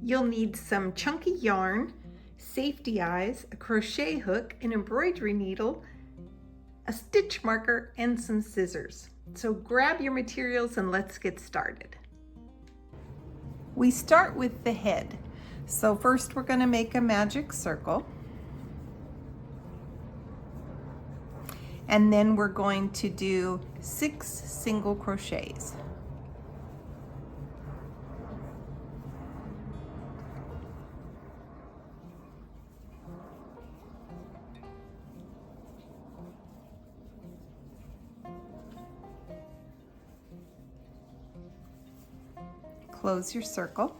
You'll need some chunky yarn, safety eyes, a crochet hook, an embroidery needle, a stitch marker, and some scissors. So grab your materials and let's get started. We start with the head. So first we're going to make a magic circle. And then we're going to do 6 single crochets. Close your circle.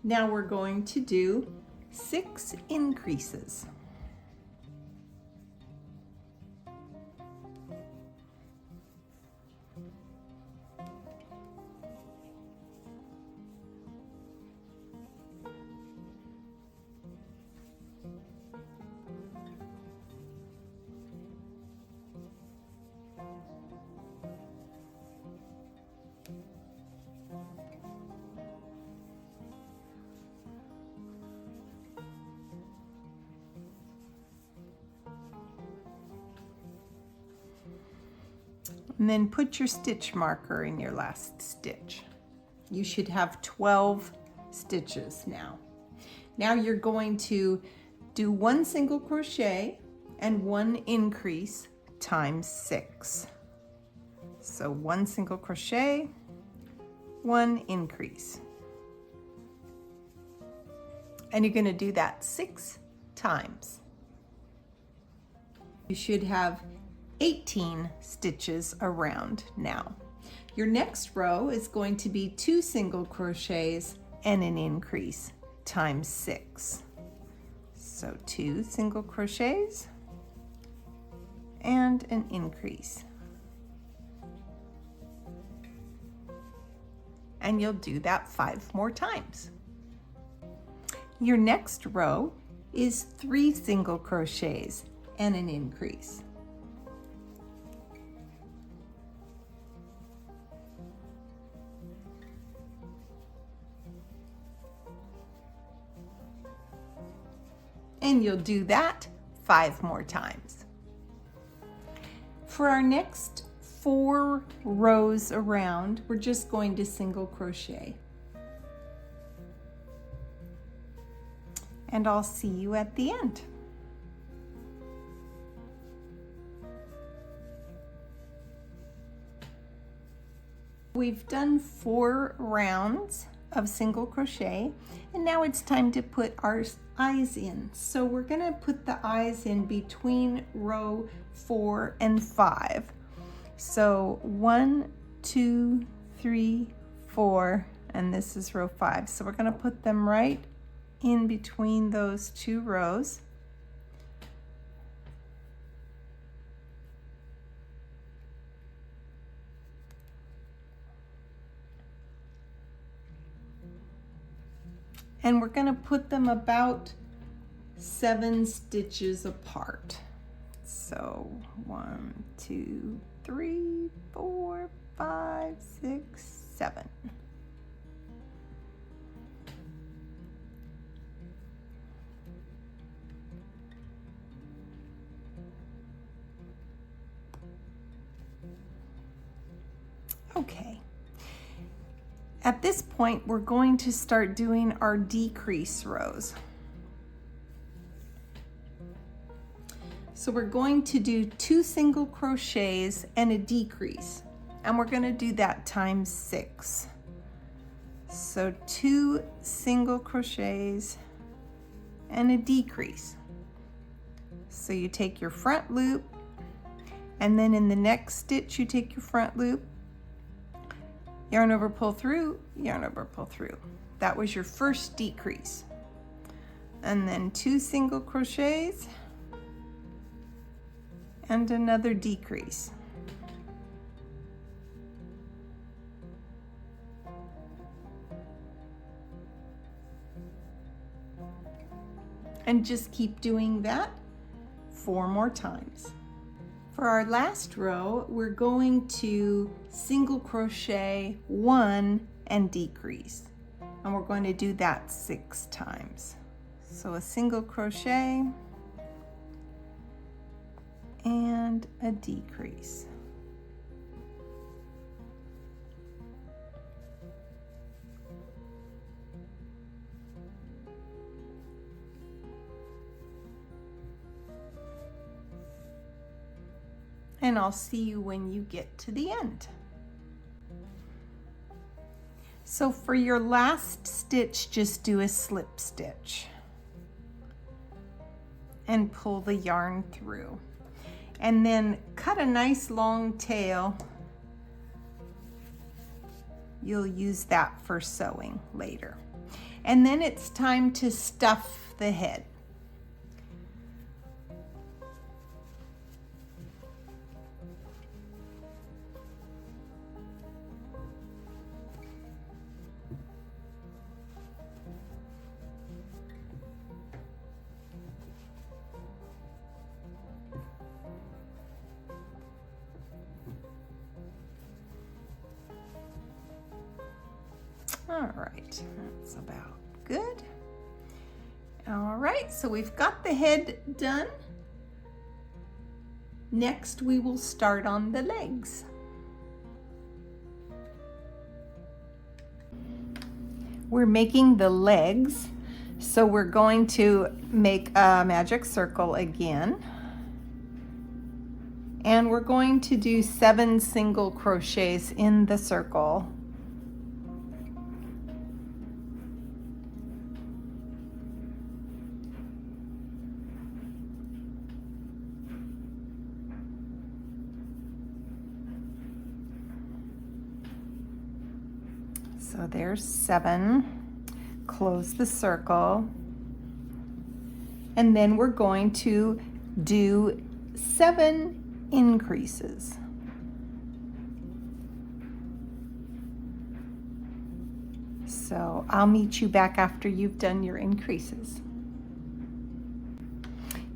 Now we're going to do 6 increases. And then put your stitch marker in your last stitch. You should have 12 stitches now. Now you're going to do 1 single crochet and 1 increase times 6. So 1 single crochet, 1 increase. And you're going to do that 6 times. You should have 18 stitches around now. Your next row is going to be 2 single crochets and an increase times 6. So 2 single crochets and an increase. And you'll do that 5 more times. Your next row is 3 single crochets and an increase. And you'll do that 5 more times. For our next 4 rows around, we're just going to single crochet. And I'll see you at the end. We've done 4 rounds of single crochet, and now it's time to put our eyes in. So we're going to put the eyes in between row 4 and 5. So 1, 2, 3, 4, and this is row 5. So we're going to put them right in between those 2 rows. And we're going to put them about 7 stitches apart. So 1, 2, 3, 4, 5, 6, 7. Okay. At this point, we're going to start doing our decrease rows. So we're going to do 2 single crochets and a decrease, and we're going to do that times 6. So 2 single crochets and a decrease. So you take your front loop, and then in the next stitch you take your front loop, yarn over, pull through, yarn over, pull through. That was your first decrease. And then 2 single crochets and another decrease. And just keep doing that 4 more times. For For our last row, we're going to single crochet 1 and decrease. And we're going to do that 6 times. So a single crochet and a decrease. And I'll see you when you get to the end. So for your last stitch, just do a slip stitch and pull the yarn through. And then cut a nice long tail. You'll use that for sewing later. And then it's time to stuff the head. All right, that's about good. All right, so we've got the head done. Next, we will start on the legs. We're making the legs, so we're going to make a magic circle again. And we're going to do 7 single crochets in the circle. So there's 7, close the circle, and then we're going to do 7 increases. So I'll meet you back after you've done your increases.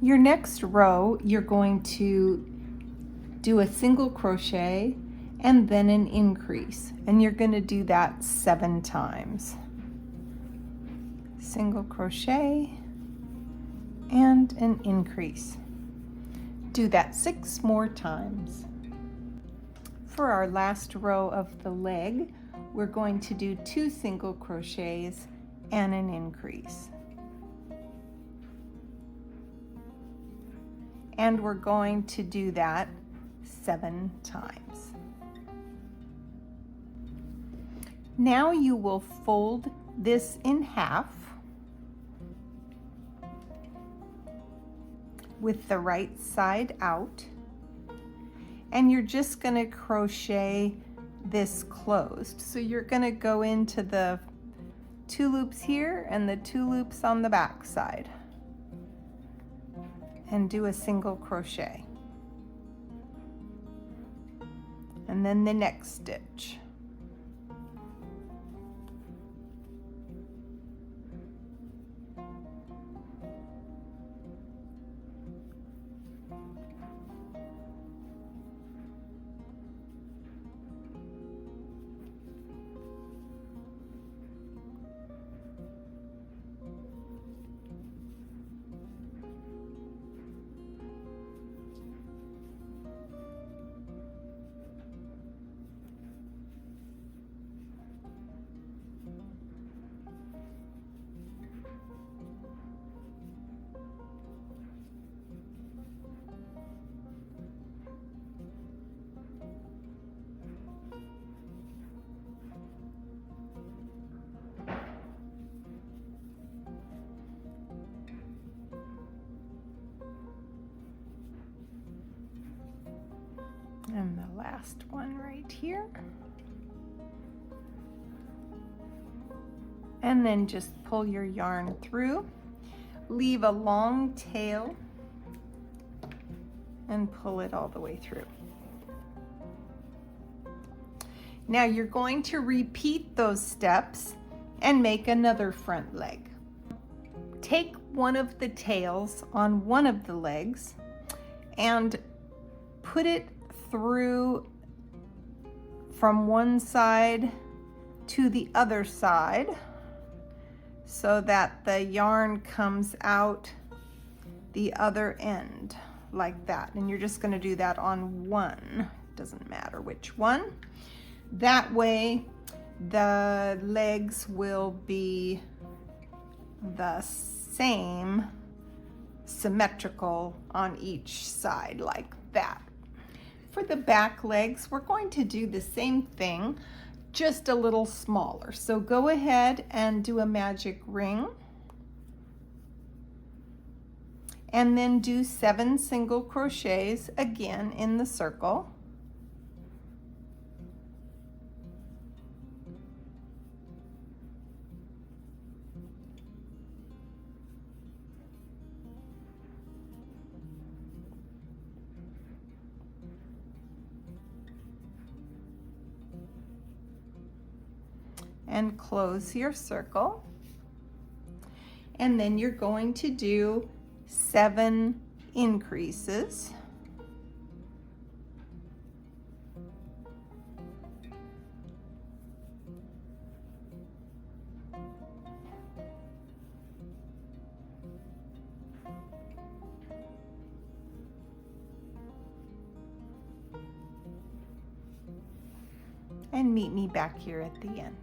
Your next row, you're going to do a single crochet and then an increase, and you're going to do that 7 times. Single crochet and an increase. Do that 6 more times. For our last row of the leg, we're going to do 2 single crochets and an increase. And we're going to do that 7 times. Now you will fold this in half with the right side out, and you're just going to crochet this closed. So you're going to go into the 2 loops here and the 2 loops on the back side and do a single crochet, and then the next stitch. And the last one right here. And then just pull your yarn through, leave a long tail, and pull it all the way through. Now you're going to repeat those steps and make another front leg. Take one of the tails on one of the legs and put it through from one side to the other side so that the yarn comes out the other end like that. And you're just going to do that on one, doesn't matter which one. That way the legs will be the same, symmetrical on each side like that. For the back legs, we're going to do the same thing, just a little smaller. So go ahead and do a magic ring, and then do 7 single crochets again in the circle. And close your circle. And then you're going to do 7 increases. And meet me back here at the end.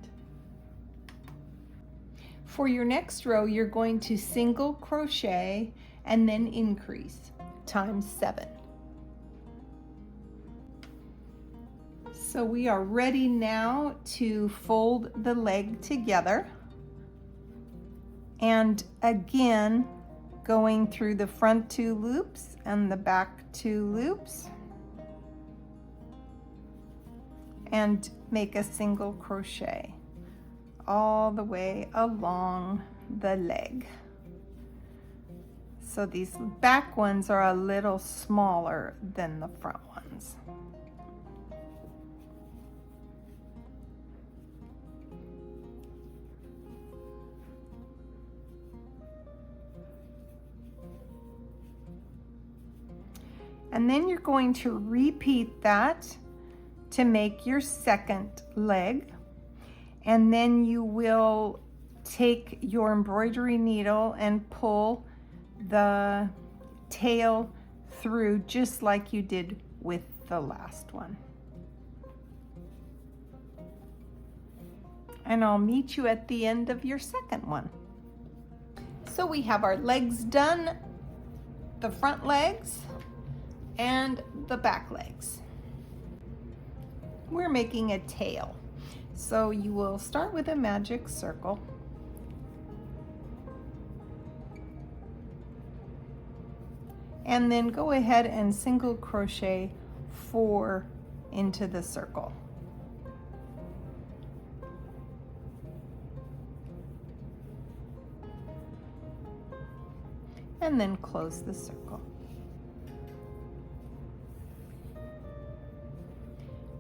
For your next row, you're going to single crochet and then increase times 7. So we are ready now to fold the leg together, and again going through the front 2 loops and the back 2 loops, and make a single crochet all the way along the leg. So these back ones are a little smaller than the front ones. And then you're going to repeat that to make your second leg. And then you will take your embroidery needle and pull the tail through just like you did with the last one. And I'll meet you at the end of your second one. So we have our legs done, the front legs and the back legs. We're making a tail. So you will start with a magic circle, and then go ahead and single crochet 4 into the circle. And then close the circle.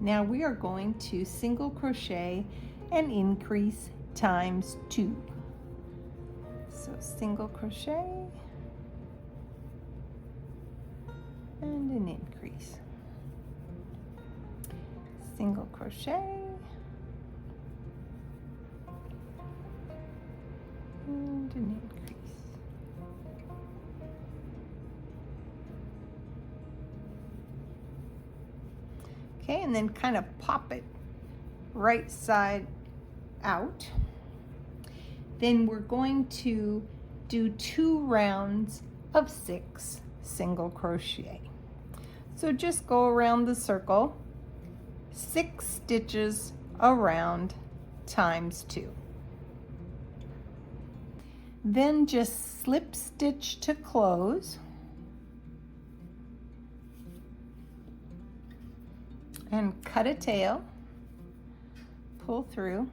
Now we are going to single crochet and increase times 2. So single crochet and an increase. Single crochet and an increase. Okay, and then kind of pop it right side out. Then we're going to do 2 rounds of 6 single crochet. So just go around the circle, 6 stitches around times 2. Then just slip stitch to close. And cut a tail, pull through.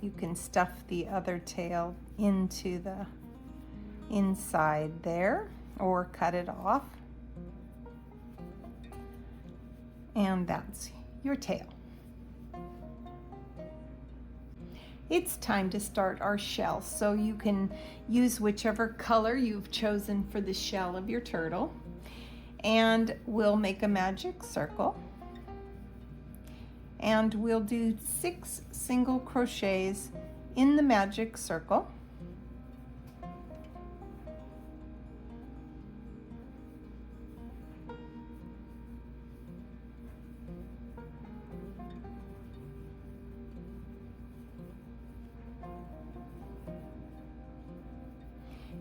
You can stuff the other tail into the inside there or cut it off. And that's your tail. It's time to start our shell, so you can use whichever color you've chosen for the shell of your turtle. And we'll make a magic circle. And we'll do 6 single crochets in the magic circle.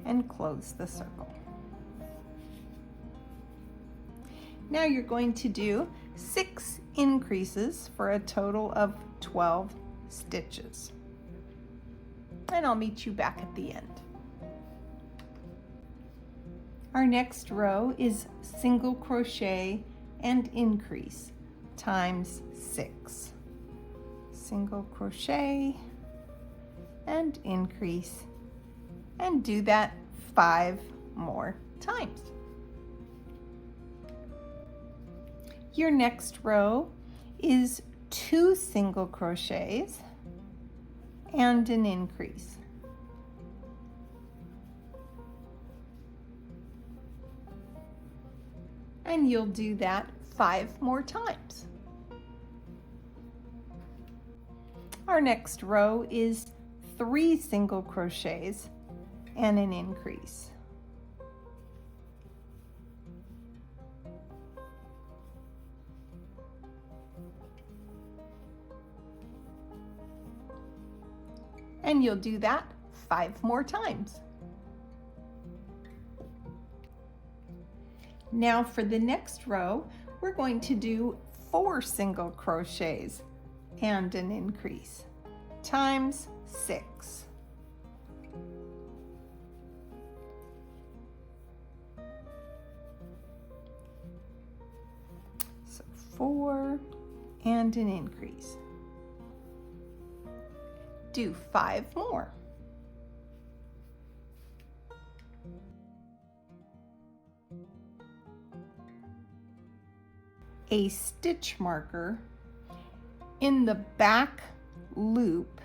And close the circle. Now you're going to do 6 increases for a total of 12 stitches. And I'll meet you back at the end. Our next row is single crochet and increase times 6. Single crochet and increase, and do that 5 more times. Your next row is 2 single crochets and an increase. And you'll do that 5 more times. Our next row is 3 single crochets and an increase. And you'll do that 5 more times. Now for the next row, we're going to do 4 single crochets and an increase times 6. So 4 and an increase. Do 5 more. A stitch marker in the back loop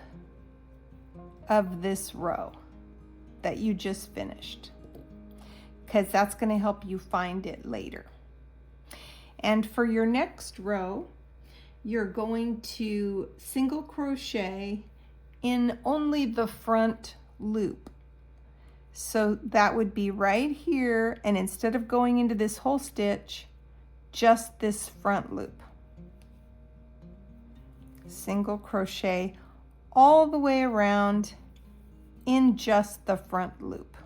of this row that you just finished, because that's going to help you find it later. And for your next row, you're going to single crochet in only the front loop. So that would be right here, and instead of going into this whole stitch, just this front loop. Single crochet all the way around in just the front loop.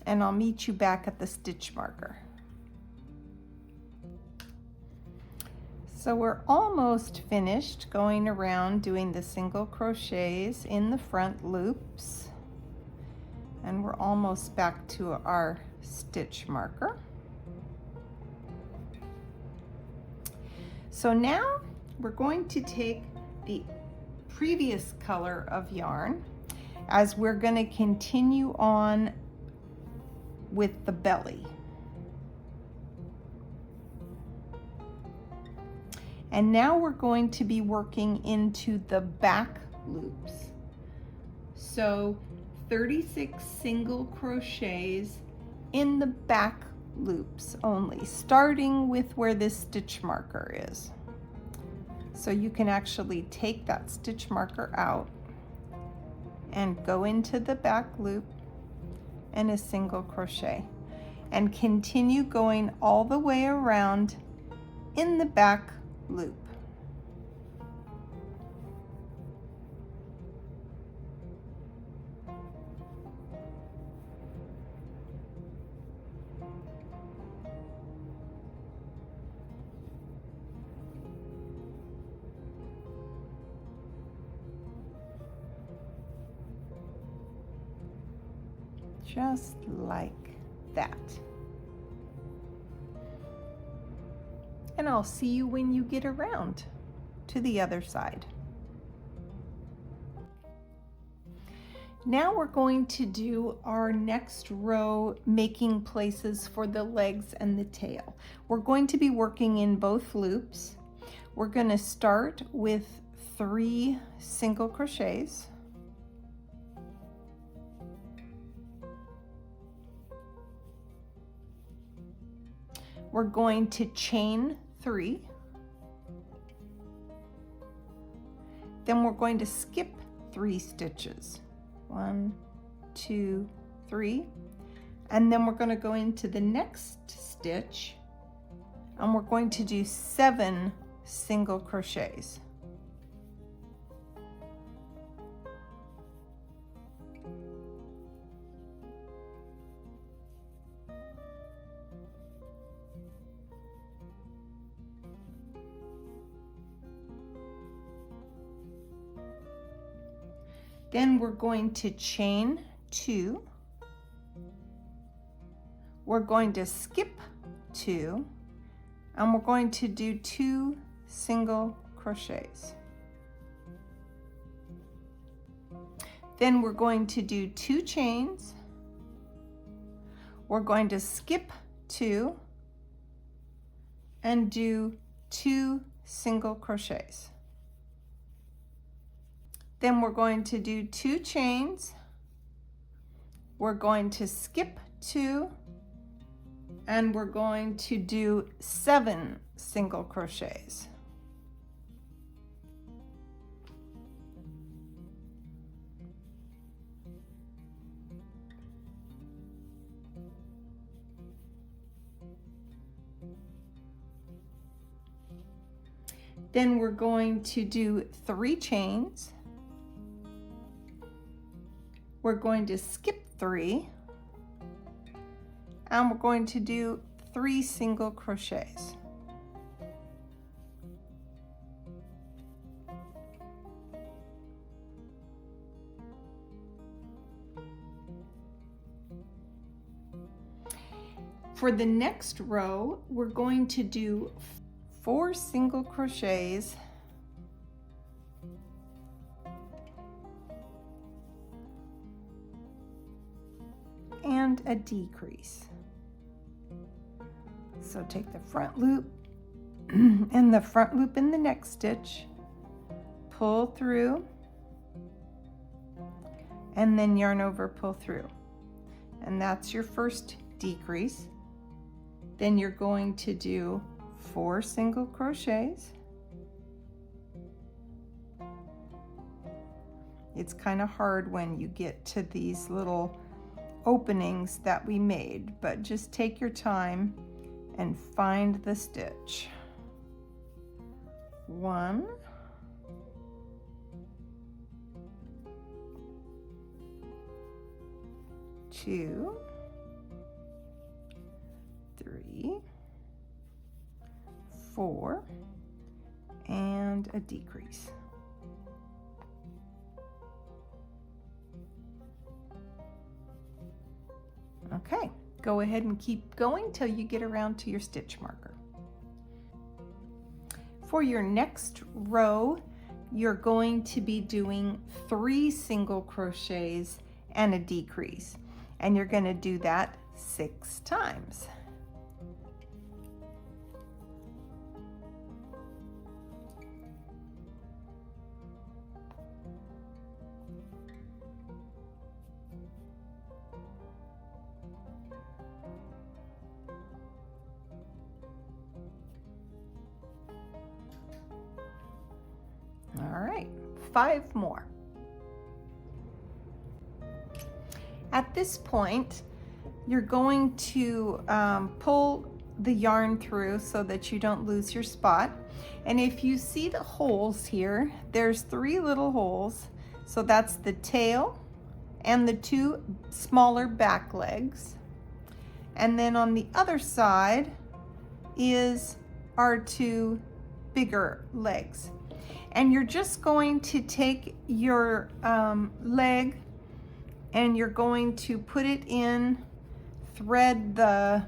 And I'll meet you back at the stitch marker. So we're almost finished going around doing the single crochets in the front loops. And we're almost back to our stitch marker. So now we're going to take the previous color of yarn, as we're going to continue on with the belly. And now we're going to be working into the back loops. So 36 single crochets in the back loops only, starting with where this stitch marker is. So you can actually take that stitch marker out and go into the back loop and a single crochet, and continue going all the way around in the back loop. Just like that. And I'll see you when you get around to the other side. Now we're going to do our next row, making places for the legs and the tail. We're going to be working in both loops. We're going to start with 3 single crochets. we're going to chain 3. Then we're going to skip 3 stitches. 1, 2, 3. And then we're going to go into the next stitch and we're going to do 7 single crochets. Then we're going to chain 2. We're going to skip 2, and we're going to do 2 single crochets. Then we're going to do 2 chains. We're going to skip 2 and do 2 single crochets. Then we're going to do 2 chains. We're going to skip 2 and we're going to do 7 single crochets. Then we're going to do 3 chains. We're going to skip 3 and we're going to do 3 single crochets. For the next row, we're going to do 4 single crochets and a decrease. So take the front loop and the front loop in the next stitch, pull through, and then yarn over, pull through. And that's your first decrease. Then you're going to do 4 single crochets. It's kind of hard when you get to these little openings that we made, but just take your time and find the stitch. 1, 2, 3, 4, and a decrease. Okay, go ahead and keep going till you get around to your stitch marker. For your next row, you're going to be doing 3 single crochets and a decrease, and you're going to do that 6 times. All right, 5 more. At this point, you're going to pull the yarn through so that you don't lose your spot. And if you see the holes here, there's 3 little holes. So that's the tail and the 2 smaller back legs. And then on the other side is our 2 bigger legs. And you're just going to take your leg and you're going to put it in, thread the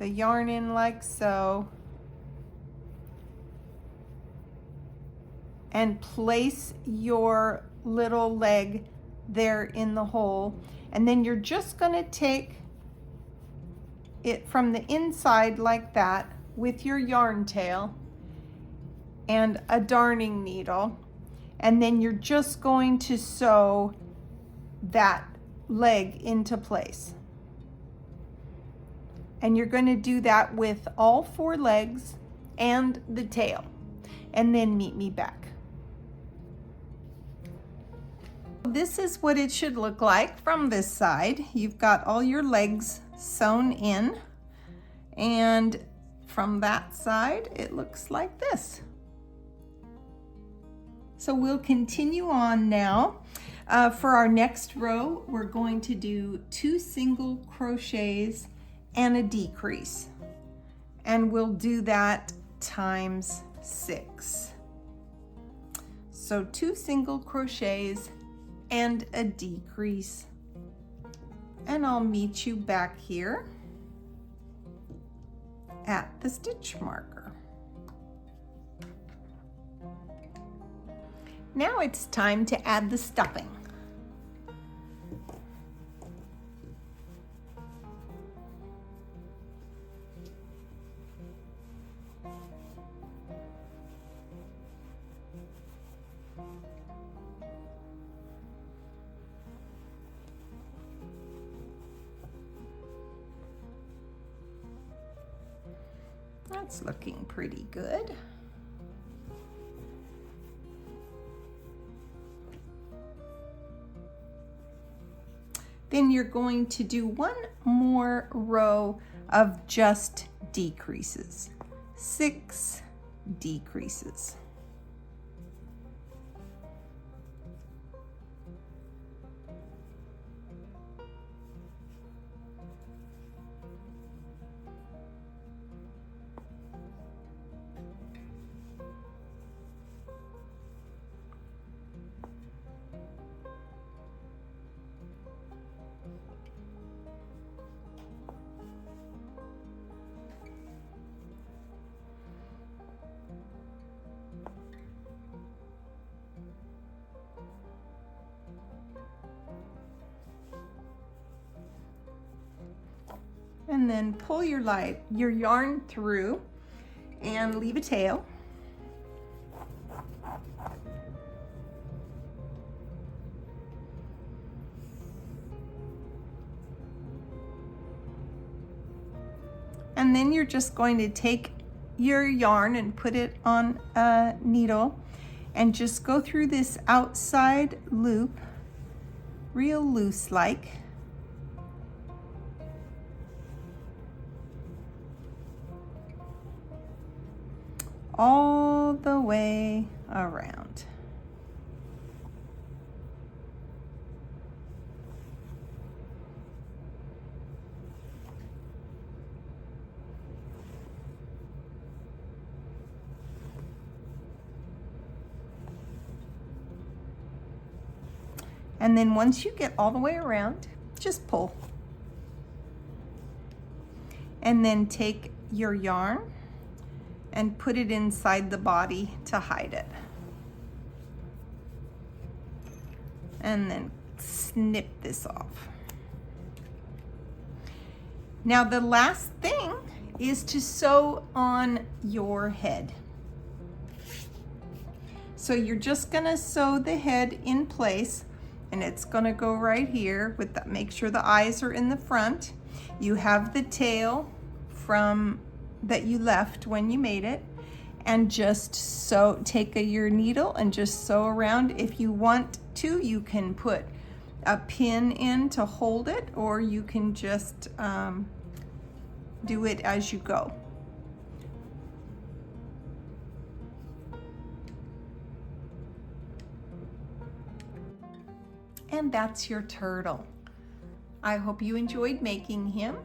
yarn in like so, and place your little leg there in the hole. And then you're just going to take it from the inside like that with your yarn tail and a darning needle, and then you're just going to sew that leg into place. And you're going to do that with all 4 legs and the tail, and then meet me back. This is what it should look like from this side. You've got all your legs sewn in, and from that side it looks like this. So we'll continue on now. For our next row, we're going to do 2 single crochets and a decrease, and we'll do that times 6. So 2 single crochets and a decrease, and I'll meet you back here at the stitch marker. Now it's time to add the stuffing. That's looking pretty good. Then you're going to do 1 more row of just decreases. 6 decreases. And then pull your yarn through and leave a tail. And then you're just going to take your yarn and put it on a needle and just go through this outside loop real loose like. All the way around. And then once you get all the way around, just pull. And then take your yarn and put it inside the body to hide it. And then snip this off. Now the last thing is to sew on your head. So you're just gonna sew the head in place, and it's gonna go right here with the, make sure the eyes are in the front. You have the tail from that you left when you made it, and just sew, take your needle and just sew around. If you want to, you can put a pin in to hold it, or you can just do it as you go. And that's your turtle. I hope you enjoyed making him.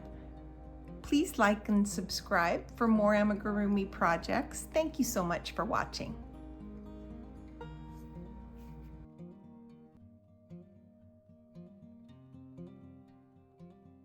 Please like and subscribe for more amigurumi projects. Thank you so much for watching.